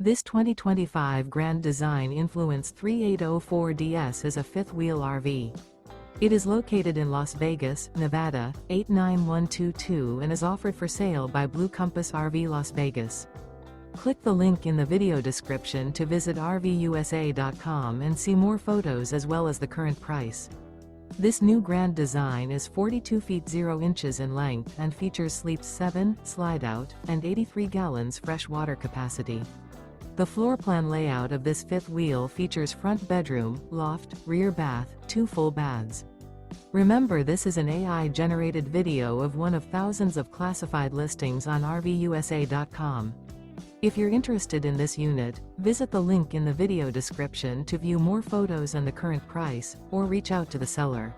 This 2025 Grand Design Influence 3804DS is a fifth-wheel RV. It is located in Las Vegas, Nevada, 89122 and is offered for sale by Blue Compass RV Las Vegas. Click the link in the video description to visit RVUSA.com and see more photos as well as the current price. This new Grand Design is 42 feet 0 inches in length and features Sleep 7, Slideout, and 83 gallons fresh water capacity. The floor plan layout of this fifth wheel features front bedroom, loft, rear bath, 2 full baths. Remember, this is an AI-generated video of one of thousands of classified listings on RVUSA.com. If you're interested in this unit, visit the link in the video description to view more photos and the current price, or reach out to the seller.